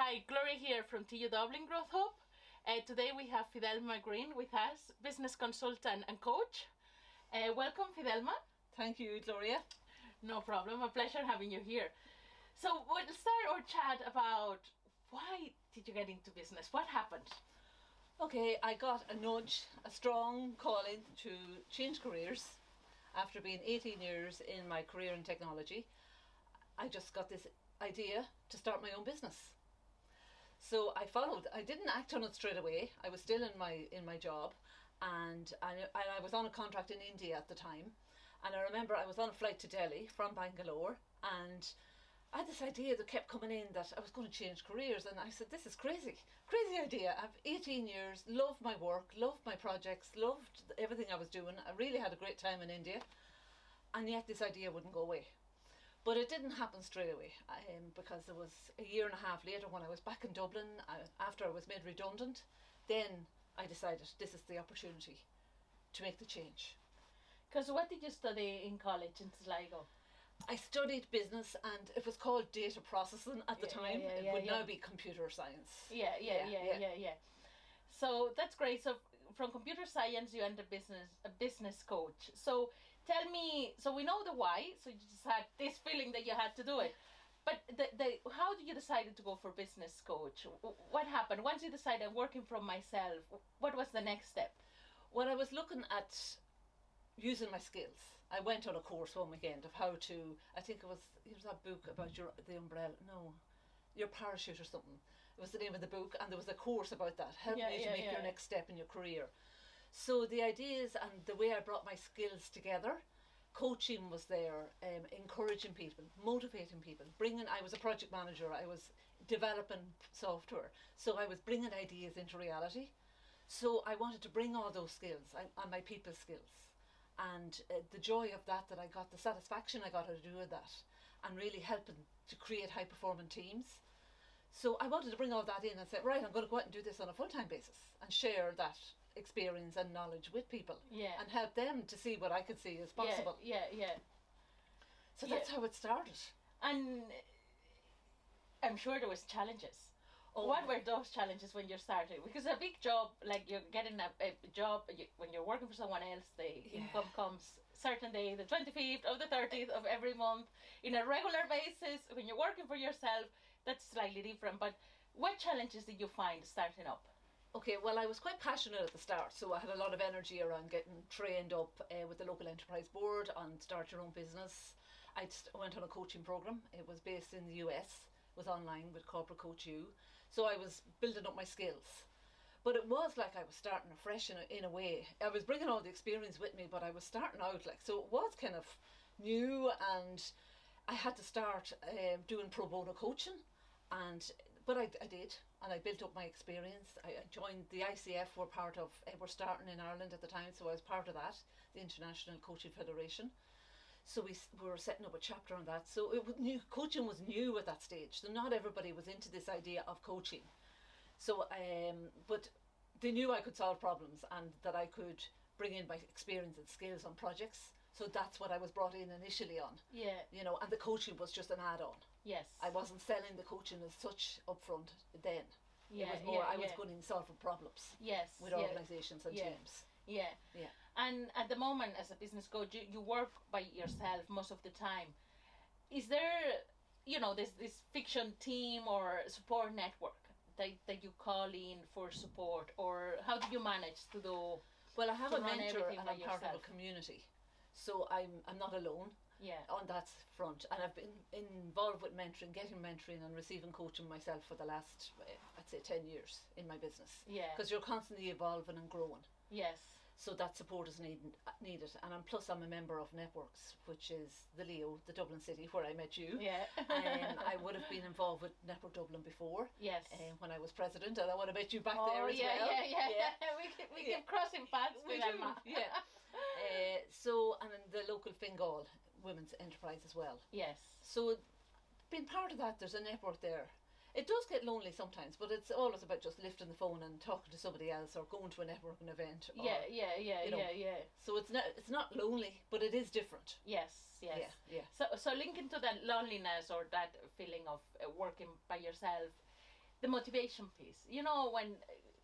Hi, Glòria here from TU Dublin GROWTHhub. Today we have Fidelma Greene with us, business consultant and coach. Welcome, Fidelma. Thank you, Glòria. No problem, a pleasure having you here. So we'll start our chat about why did you get into business? What happened? Okay, I got a nudge, a strong calling to change careers. After being 18 years in my career in technology, I just got this idea to start my own business. So I followed. I didn't act on it straight away. I was still in my job, and I was on a contract in India at the time. And I remember I was on a flight to Delhi from Bangalore, and I had this idea that kept coming in that I was going to change careers. And I said, this is crazy idea. I've 18 years, loved my work, loved my projects, loved everything I was doing. I really had a great time in India, and yet this idea wouldn't go away. But it didn't happen straight away, because it was a year and a half later when I was back in Dublin, after I was made redundant, then I decided this is the opportunity to make the change. Because what did you study in college in Sligo? I studied business, and it was called data processing at the time. It would now be computer science. Yeah. So that's great. So from computer science you end a business coach. So tell me, so we know the why, so you just had this feeling that you had to do it. But how did you decide to go for business coach? What happened? Once you decided I'm working from myself, what was the next step? When I was looking at using my skills, I went on a course one weekend of how to, I think it was that book about the umbrella, no, your parachute or something. It was the name of the book, and there was a course about that, helping you to make your next step in your career. So the ideas and the way I brought my skills together, coaching was there, encouraging people, motivating people, I was a project manager, I was developing software, so I was bringing ideas into reality. So I wanted to bring all those skills, and my people skills, and the joy of that I got, the satisfaction I got out of doing that, and really helping to create high performing teams. So I wanted to bring all that in and say, right, I'm going to go out and do this on a full-time basis and share that experience and knowledge with people, and help them to see what I could see as possible. So that's how it started. And I'm sure there was challenges. What were those challenges when you started? Because a big job, like you're getting a job, when you're working for someone else, the income comes certain day, the 25th or the 30th of every month, in a regular basis. When you're working for yourself, that's slightly different. But what challenges did you find starting up? Okay, well, I was quite passionate at the start, so I had a lot of energy around getting trained up with the local enterprise board on start your own business. I went on a coaching program. It was based in the US. Was online with Corporate Coach U, so I was building up my skills. But it was like I was starting afresh in a way. I was bringing all the experience with me, but I was starting out so it was kind of new, and I had to start doing pro bono coaching, but I did, and I built up my experience. I joined the ICF. We're starting in Ireland at the time, so I was part of that, the International Coaching Federation. So we were setting up a chapter on that. So coaching was new at that stage. So not everybody was into this idea of coaching. So, but they knew I could solve problems and that I could bring in my experience and skills on projects. So that's what I was brought in initially on. And the coaching was just an add-on. Yes. I wasn't selling the coaching as such upfront then. It was more I was going in solving problems. With organisations and teams. And at the moment, as a business coach, you work by yourself most of the time. Is there, this fiction team or support network that you call in for support, or how do you manage to do? Well, I have a mentor, and I'm part of a community, so I'm not alone. On that front, and I've been involved with getting mentoring and receiving coaching myself for the last, I'd say, 10 years in my business. Because you're constantly evolving and growing. So that support is needed, and plus I'm a member of Networks, which is the Leo, the Dublin City, where I met you. I would have been involved with Network Dublin before. When I was president, and I would have met you back there as well. We keep crossing paths with them. So, and then the local Fingal Women's Enterprise as well. So, being part of that, there's a network there. It does get lonely sometimes, but it's always about just lifting the phone and talking to somebody else, or going to a networking event. So it's not lonely, but it is different. So linking to that loneliness or that feeling of working by yourself, the motivation piece. You know, when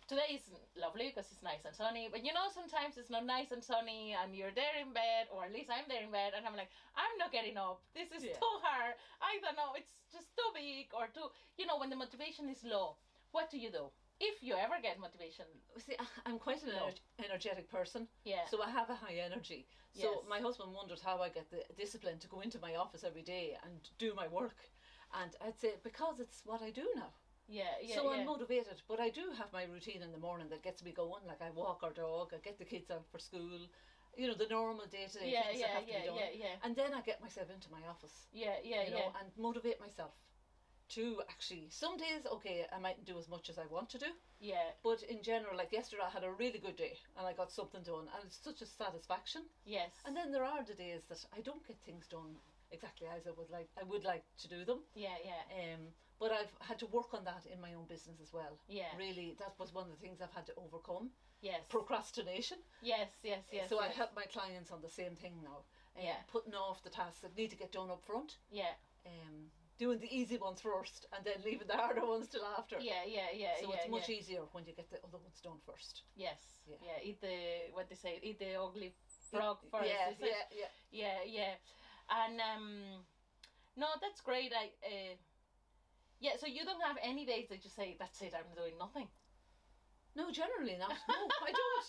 today is lovely because it's nice and sunny, but you know, sometimes it's not nice and sunny and you're there in bed, or at least I'm there in bed and I'm like, I'm not getting up, this is too hard, I don't know, it's just too big, or too, you know, when the motivation is low, what do you do? If you ever get motivation. See, I'm quite an energetic person. Yeah. So I have a high energy. So my husband wonders how I get the discipline to go into my office every day and do my work. And I'd say because it's what I do now. So I'm motivated, but I do have my routine in the morning that gets me going. Like I walk our dog, I get the kids out for school, you know, the normal day-to-day things that have to be done. And then I get myself into my office. You know, and motivate myself to actually, some days, okay, I mightn't do as much as I want to do. But in general, like yesterday I had a really good day and I got something done and it's such a satisfaction. And then there are the days that I don't get things done exactly as I would like to do them. But I've had to work on that in my own business as well. Really, that was one of the things I've had to overcome. Procrastination. So I help my clients on the same thing now. Putting off the tasks that need to get done up front. Doing the easy ones first and then leaving the harder ones till after. So it's much easier when you get the other ones done first. Eat the, what they say, eat the ugly frog first. And no, that's great. So you don't have any days that you say, that's it, I'm doing nothing? No, generally not. No, I don't.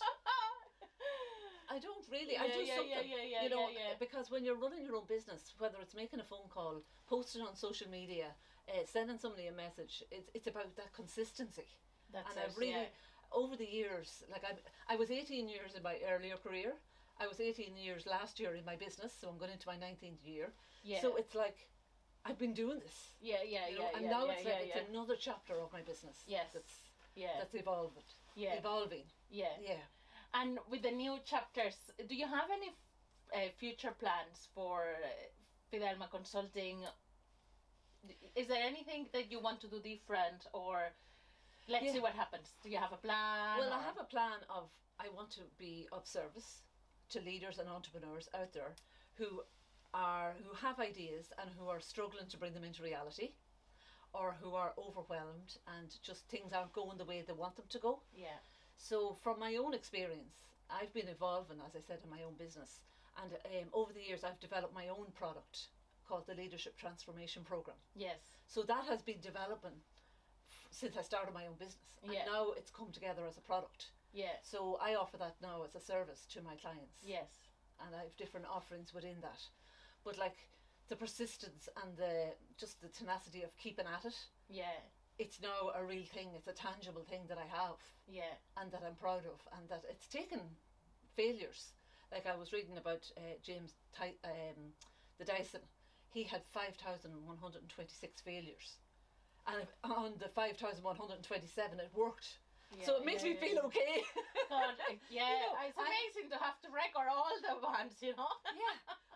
I don't really. I do something, you know, because when you're running your own business, whether it's making a phone call, posting on social media, sending somebody a message, it's about that consistency. I've really, over the years, like I was 18 years in my earlier career. I was 18 years last year in my business, so I'm going into my 19th year. So it's like, I've been doing this. You know, and now it's like it's another chapter of my business. That's evolving. And with the new chapters, do you have any future plans for Fidelma Consulting? Is there anything that you want to do different, or let's see what happens? Do you have a plan? Well, I have a plan of, I want to be of service to leaders and entrepreneurs out there who have ideas and who are struggling to bring them into reality, or who are overwhelmed and just things aren't going the way they want them to go. So from my own experience, I've been evolving, as I said, in my own business, and over the years I've developed my own product called the Leadership Transformation Program. So that has been developing since I started my own business, and now it's come together as a product. So I offer that now as a service to my clients. And I have different offerings within that. But like the persistence and the tenacity of keeping at it. It's now a real thing. It's a tangible thing that I have. And that I'm proud of, and that it's taken failures. Like I was reading about James the Dyson. He had 5,126 failures, and on the 5,127 it worked. So it makes me feel okay. God, it's amazing to have to record all the ones, you know.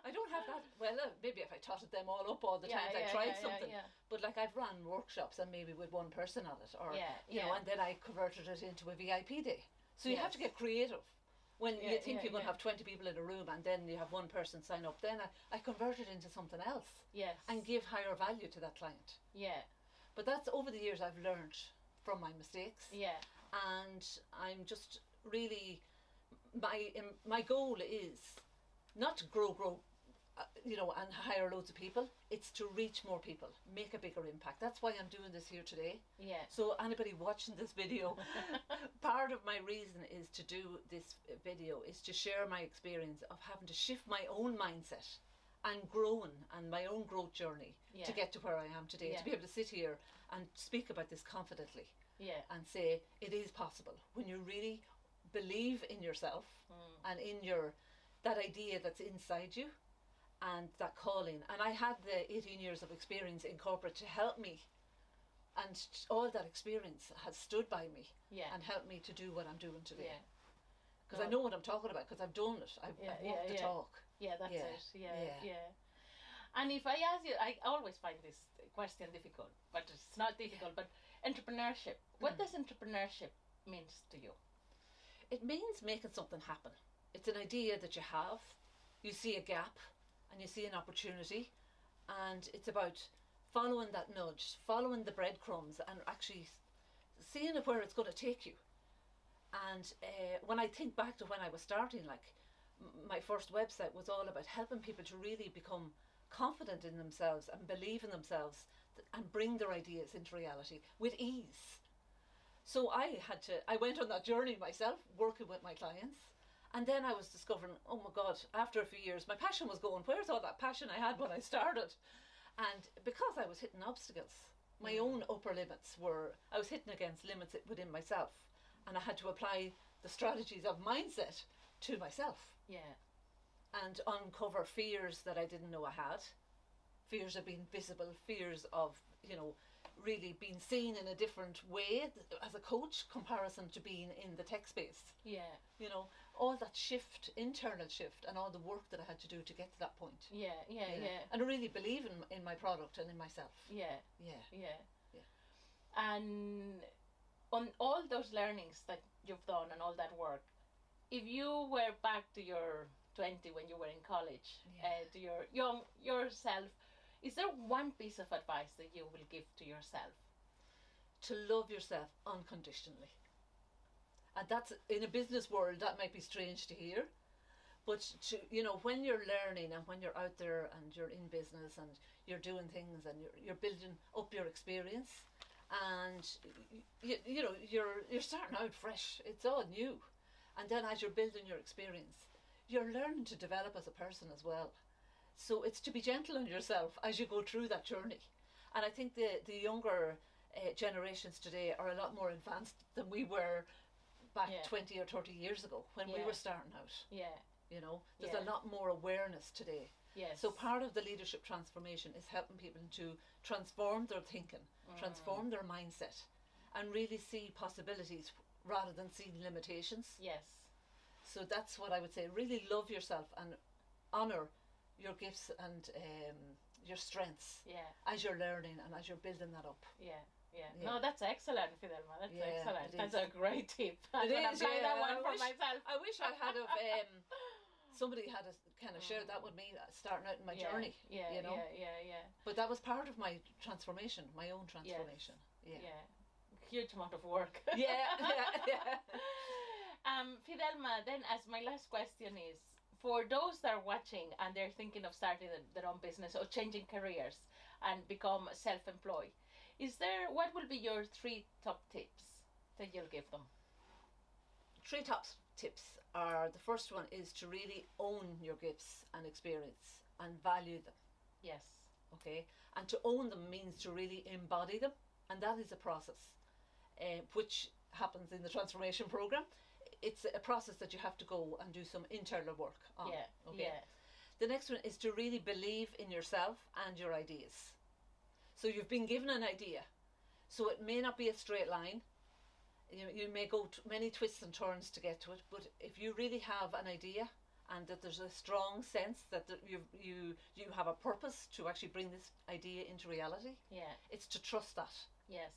I don't have that. Well, maybe if I totted them all up all the time, I tried something. But like I've run workshops and maybe with one person on it, or you know, and then I converted it into a VIP day. So you have to get creative. When you think you're going to have 20 people in a room and then you have one person sign up, then I convert it into something else. And give higher value to that client. But that's over the years I've learned from my mistakes. And I'm just really, my goal is not to grow, you know, and hire loads of people. It's to reach more people, make a bigger impact. That's why I'm doing this here today. So anybody watching this video, part of my reason is to do this video is to share my experience of having to shift my own mindset and growing, and my own growth journey to get to where I am today, to be able to sit here and speak about this confidently. And say it is possible when you really believe in yourself and in that idea that's inside you and that calling. And I had the 18 years of experience in corporate to help me, and all that experience has stood by me and helped me to do what I'm doing today. Because I know what I'm talking about, because I've done it. I've walked the talk. That's it. And if I ask you, I always find this question difficult, but it's not difficult, but entrepreneurship. What does entrepreneurship means to you? It means making something happen. It's an idea that you have, you see a gap and you see an opportunity, and it's about following that nudge, following the breadcrumbs, and actually seeing it where it's going to take you. And when I think back to when I was starting, like my first website was all about helping people to really become confident in themselves and believe in themselves and bring their ideas into reality with ease. So I went on that journey myself, working with my clients. And then I was discovering, oh my God, after a few years, my passion was going, where's all that passion I had when I started? And because I was hitting obstacles, my own upper limits I was hitting against limits within myself. And I had to apply the strategies of mindset to myself. Yeah. And uncover fears that I didn't know I had. Fears of being visible, fears of, really being seen in a different way as a coach, comparison to being in the tech space. Yeah. All that shift, internal shift, and all the work that I had to do to get to that point. Yeah. And I really believe in my product and in myself. Yeah. Yeah. And on all those learnings that you've done and all that work, if you were back to your 20 when you were in college, to your yourself, is there one piece of advice that you will give to yourself? To love yourself unconditionally. And that's, in a business world, that might be strange to hear. But, when you're learning and when you're out there and you're in business and you're doing things and you're building up your experience and, you're starting out fresh. It's all new. And then as you're building your experience, you're learning to develop as a person as well. So it's to be gentle on yourself as you go through that journey. And I think the younger generations today are a lot more advanced than we were back 20 or 30 years ago when we were starting out. Yeah. There's a lot more awareness today. Yes. So part of the leadership transformation is helping people to transform their thinking, transform their mindset, and really see possibilities rather than seeing limitations. Yes. So that's what I would say. Really love yourself and honour your gifts and your strengths as you're learning and as you're building that up. Yeah. No, that's excellent, Fidelma. That's excellent. That's a great tip. I'm going to apply that one for myself. I wish I had somebody had kind of shared that with me starting out in my journey. Yeah. But that was part of my transformation, my own transformation. Yes. Yeah. Huge amount of work. Yeah. Fidelma, then as my last question is, for those that are watching and they're thinking of starting their own business or changing careers and become self-employed, what will be your 3 top tips that you'll give them? 3 top tips are, the first one is to really own your gifts and experience and value them. Yes. Okay. And to own them means to really embody them, and that is a process, which happens in the transformation program. It's a process that you have to go and do some internal work on. Yeah. Okay. Yeah. The next one is to really believe in yourself and your ideas. So you've been given an idea, so it may not be a straight line. You may go many twists and turns to get to it, but if you really have an idea and that there's a strong sense that you have a purpose to actually bring this idea into reality, it's to trust that. Yes.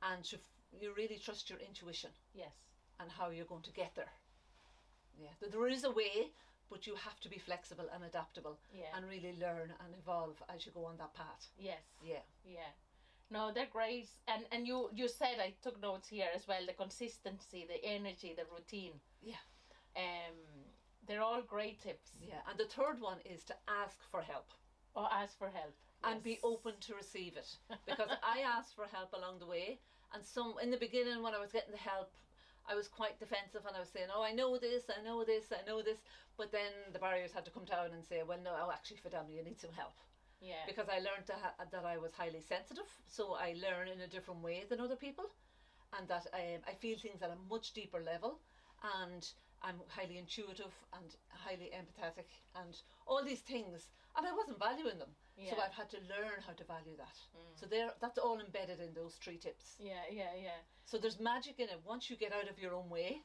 And you really trust your intuition. Yes. And how you're going to get there. Yeah, there is a way, but you have to be flexible and adaptable and really learn and evolve as you go on that path. Yes. Yeah. No, they're great. And you said, I took notes here as well, the consistency, the energy, the routine. Yeah. They're all great tips. Yeah, and the third one is to ask for help. Or ask for help. And be open to receive it. Because I asked for help along the way, and in the beginning when I was getting the help, I was quite defensive and I was saying, I know this, but then the barriers had to come down and say, well, no, actually, Fidelma, you need some help. Yeah. Because I learned that I was highly sensitive, so I learn in a different way than other people, and that I feel things at a much deeper level, and I'm highly intuitive and highly empathetic and all these things, and I wasn't valuing them. Yeah. So I've had to learn how to value that. So that's all embedded in those 3 tips. Yeah. So there's magic in it. Once you get out of your own way,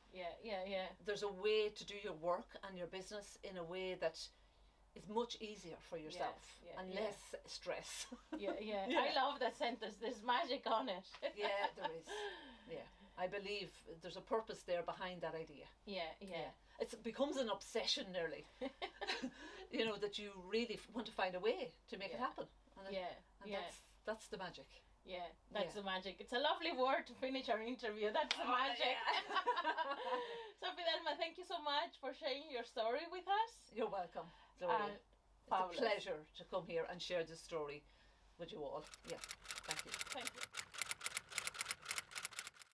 there's a way to do your work and your business in a way that is much easier for yourself and less stress. Yeah. I love that sentence. There's magic on it. Yeah, there is. Yeah. I believe there's a purpose there behind that idea. Yeah. It becomes an obsession nearly. That you really want to find a way to make it happen. And That's the magic. Yeah, that's the magic. It's a lovely word to finish our interview. That's the magic. Yeah. So Fidelma, thank you so much for sharing your story with us. You're welcome, Glòria. It's Fabulous. a pleasure to come here and share this story with you all. Yeah, thank you. Thank you.